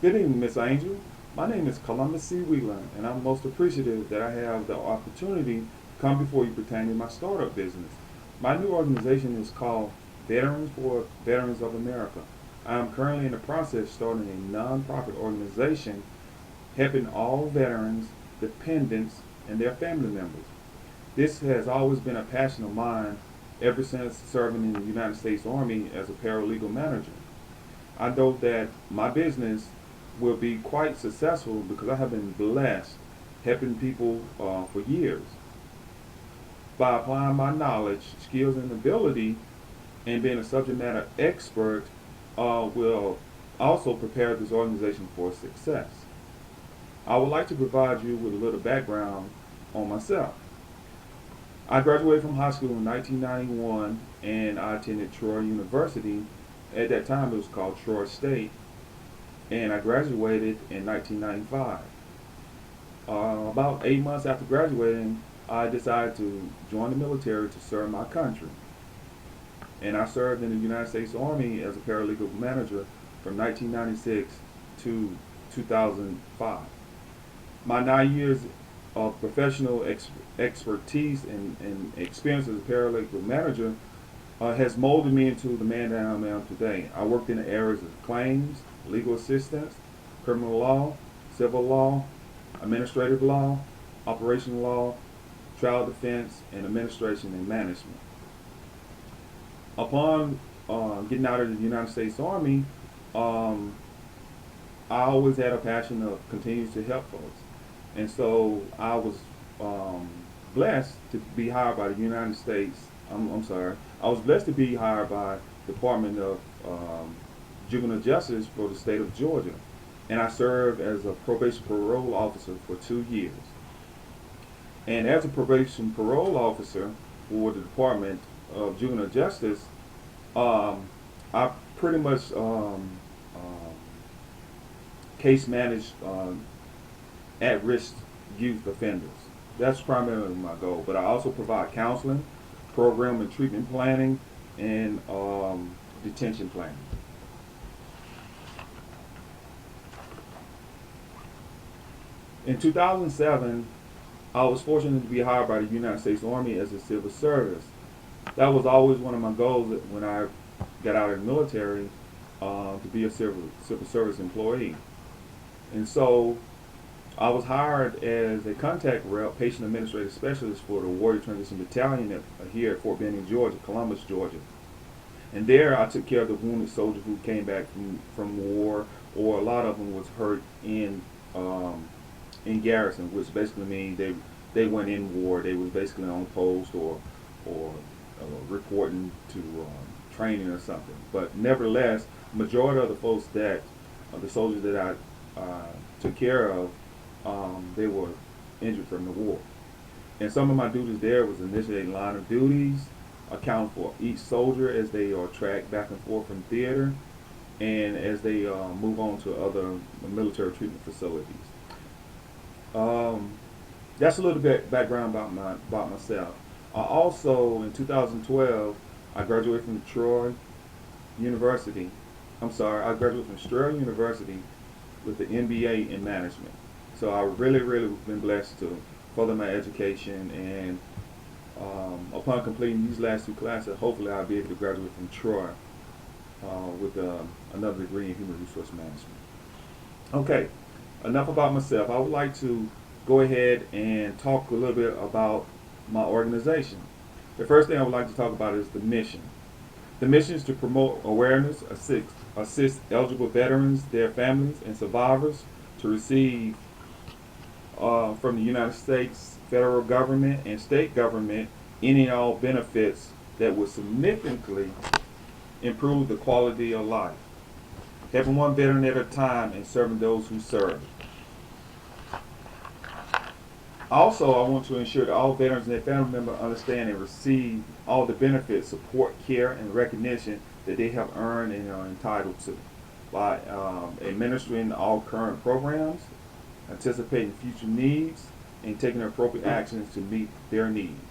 Good evening, Miss Angel. My name is Columbus C. Wheeler, and I'm most appreciative that I have the opportunity to come before you pertaining to my startup business. My new organization is called Veterans for Veterans of America. I am currently in the process of starting a nonprofit organization helping all veterans, dependents, and their family members. This has always been a passion of mine ever since serving in the United States Army as a paralegal manager. I know that my business will be quite successful because I have been blessed helping people for years. By applying my knowledge, skills, and ability, and being a subject matter expert, will also prepare this organization for success. I would like to provide you with a little background on myself. I graduated from high school in 1991 and I attended Troy University. At that time, it was called Troy State, and I graduated in 1995. About 8 months after graduating, I decided to join the military to serve my country. And I served in the United States Army as a paralegal manager from 1996 to 2005. My 9 years of professional expertise and experience as a paralegal manager has molded me into the man that I am today. I worked in the areas of claims, legal assistance, criminal law, civil law, administrative law, operational law, trial defense, and administration and management. Upon getting out of the United States Army, um, I always had a passion of continuing to help folks. And so I was um, blessed to be hired by the United States. I'm sorry. I was blessed to be hired by the Department of Juvenile Justice for the state of Georgia. And I served as a probation parole officer for 2 years. And as a probation parole officer for the Department of Juvenile Justice, um, I pretty much case managed at-risk youth offenders. That's primarily my goal. But I also provide counseling, program and treatment planning, and detention planning. In 2007, I was fortunate to be hired by the United States Army as a civil service. That was always one of my goals when I got out of the military, to be a civil service employee. And so I was hired as a contact rep, patient administrative specialist for the Warrior Transition Battalion here at Fort Benning, Georgia, Columbus, Georgia. And there I took care of the wounded soldiers who came back from war, or a lot of them was hurt in garrison, which basically means they went in war. They was basically on post or reporting to training or something. But nevertheless, majority of the folks that the soldiers that I took care of, they were injured from the war. And some of my duties there was initiating line of duties, account for each soldier as they are tracked back and forth from theater, and as they move on to other military treatment facilities. Um, that's a little bit background about myself. Also, in 2012, I graduated from Troy University. I'm sorry, I graduated from Troy University with the MBA in management. So I really been blessed to further my education, and upon completing these last two classes, hopefully I'll be able to graduate from Troy with another degree in human resource management. Okay, enough about myself. I would like to go ahead and talk a little bit about my organization. The first thing I would like to talk about is the mission. The mission is to promote awareness, assist eligible veterans, their families, and survivors to receive from the United States federal government and state government any and all benefits that would significantly improve the quality of life, helping one veteran at a time and serving those who serve. Also, I want to ensure that all veterans and their family members understand and receive all the benefits, support, care, and recognition that they have earned and are entitled to by administering all current programs, anticipating future needs, and taking appropriate actions to meet their needs.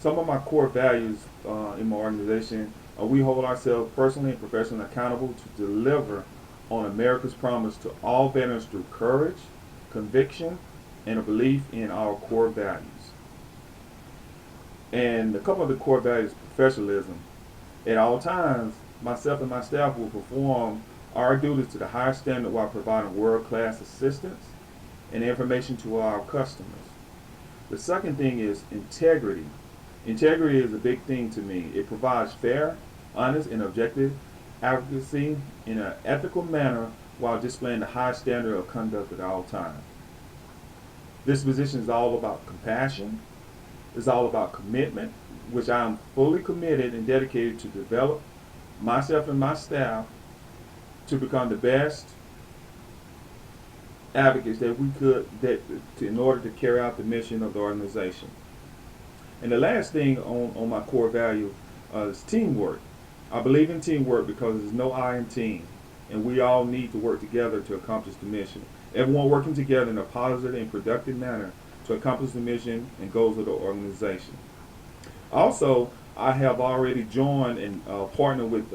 Some of my core values in my organization are: we hold ourselves personally and professionally accountable to deliver on America's promise to all veterans through courage, conviction, and a belief in our core values. And a couple of the core values: professionalism. At all times, myself and my staff will perform our duties to the highest standard while providing world-class assistance and information to our customers. The second thing is integrity. Integrity is a big thing to me. It provides fair, honest, and objective advocacy in an ethical manner while displaying the high standard of conduct at all times. This position is all about compassion. It's all about commitment, which I am fully committed and dedicated to develop myself and my staff to become the best advocates that we could, in order to carry out the mission of the organization. And the last thing on my core value is teamwork. I believe in teamwork because there's no I in team, and we all need to work together to accomplish the mission. Everyone working together in a positive and productive manner to accomplish the mission and goals of the organization. Also, I have already joined and partnered with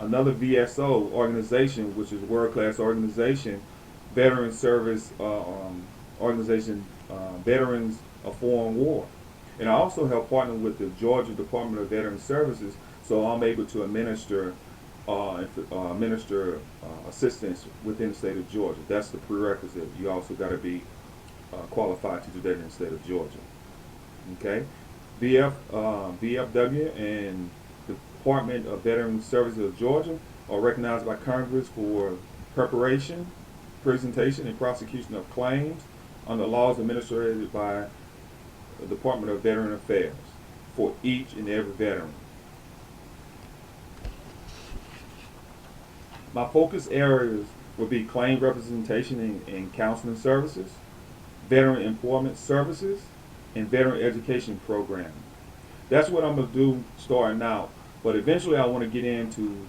another VSO organization, which is a world-class organization, Veteran Service Organization, Veterans of Foreign War. And I also have partnered with the Georgia Department of Veteran Services, so I'm able to administer assistance within the state of Georgia. That's the prerequisite. You also got to be qualified to do that in the state of Georgia. Okay, VFW and the Department of Veteran Services of Georgia are recognized by Congress for preparation, presentation, and prosecution of claims under laws administered by the Department of Veteran Affairs for each and every veteran. My focus areas will be claim representation and counseling services, veteran employment services, and veteran education programming. That's what I'm going to do starting out. But eventually I want to get into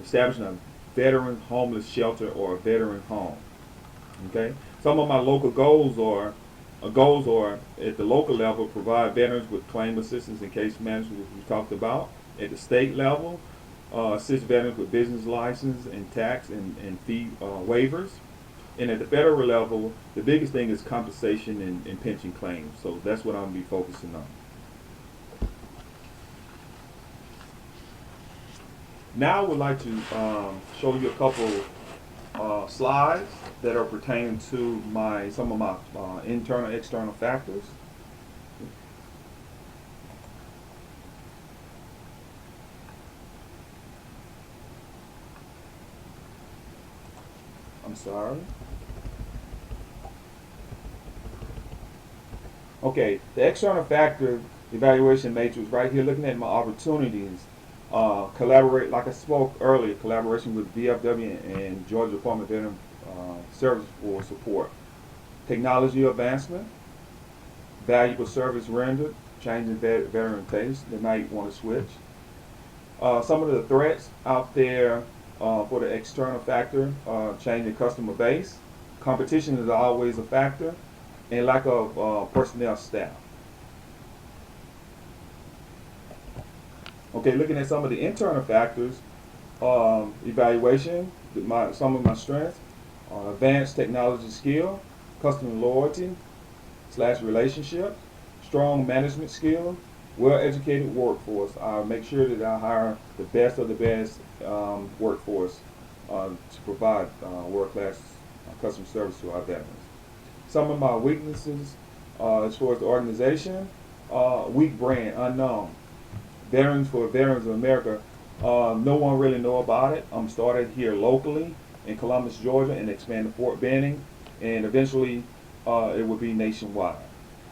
establishing a veteran homeless shelter or a veteran home. Okay. Some of my local goals are at the local level, provide veterans with claim assistance and case management, which we talked about. At the state level, assist veterans with business license and tax and fee waivers. And at the federal level, the biggest thing is compensation and pension claims. So that's what I'm going to be focusing on. Now I would like to show you a couple slides that are pertaining to some of my internal and external factors. I'm sorry. Okay, the external factor evaluation matrix right here, looking at my opportunities. Collaborate, like I spoke earlier, collaboration with VFW and Georgia Department of Veteran Services for support. Technology advancement, valuable service rendered, changing veteran taste. They might want to switch. Some of the threats out there for the external factor, changing customer base. Competition is always a factor, and lack of personnel staff. Okay, looking at some of the internal factors, evaluation, some of my strengths, advanced technology skill, customer loyalty / relationship, strong management skill, well-educated workforce. I'll make sure that I hire the best of the best workforce to provide world-class customer service to our veterans. Some of my weaknesses as far as the organization, weak brand, unknown. Veterans for Veterans of America, no one really know about it. I'm started here locally in Columbus, Georgia, and expand to Fort Benning, and eventually it will be nationwide.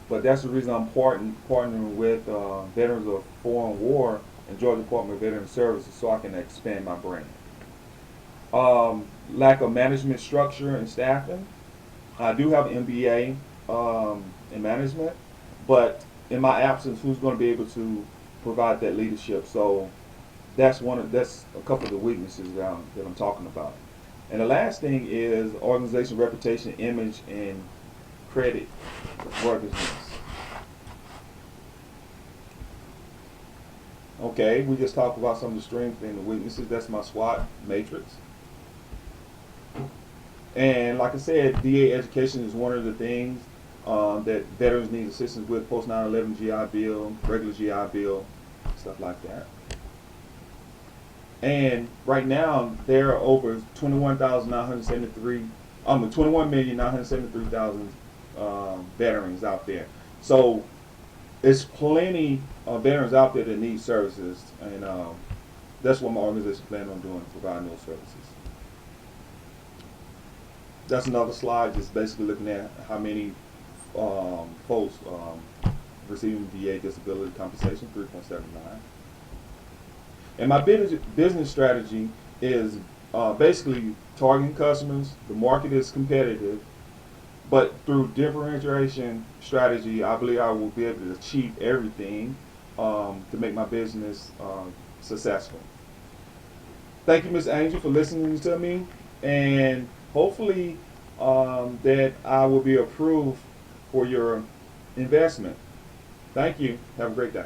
But that's the reason I'm partnering with Veterans of Foreign War and Georgia Department of Veteran Services, so I can expand my brand. Lack of management structure and staffing. I do have an MBA in management, but in my absence, who's going to be able to provide that leadership? So that's a couple of the weaknesses that I'm talking about. And the last thing is organization reputation, image, and credit worthiness. Okay, we just talked about some of the strengths and the weaknesses. That's my SWOT matrix. And like I said, VA education is one of the things that veterans need assistance with, post 9/11 GI Bill, regular GI Bill, stuff like that. And right now, there are over 21,973, 21,973,000 veterans out there. So it's plenty of veterans out there that need services, and that's what my organization plans on doing, providing those services. That's another slide, just basically looking at how many folks receiving VA disability compensation, 3.79. And my business strategy is basically targeting customers. The market is competitive, but through differentiation strategy, I believe I will be able to achieve everything to make my business successful. Thank you, Ms. Angel, for listening to me, and hopefully that I will be approved for your investment. Thank you. Have a great day.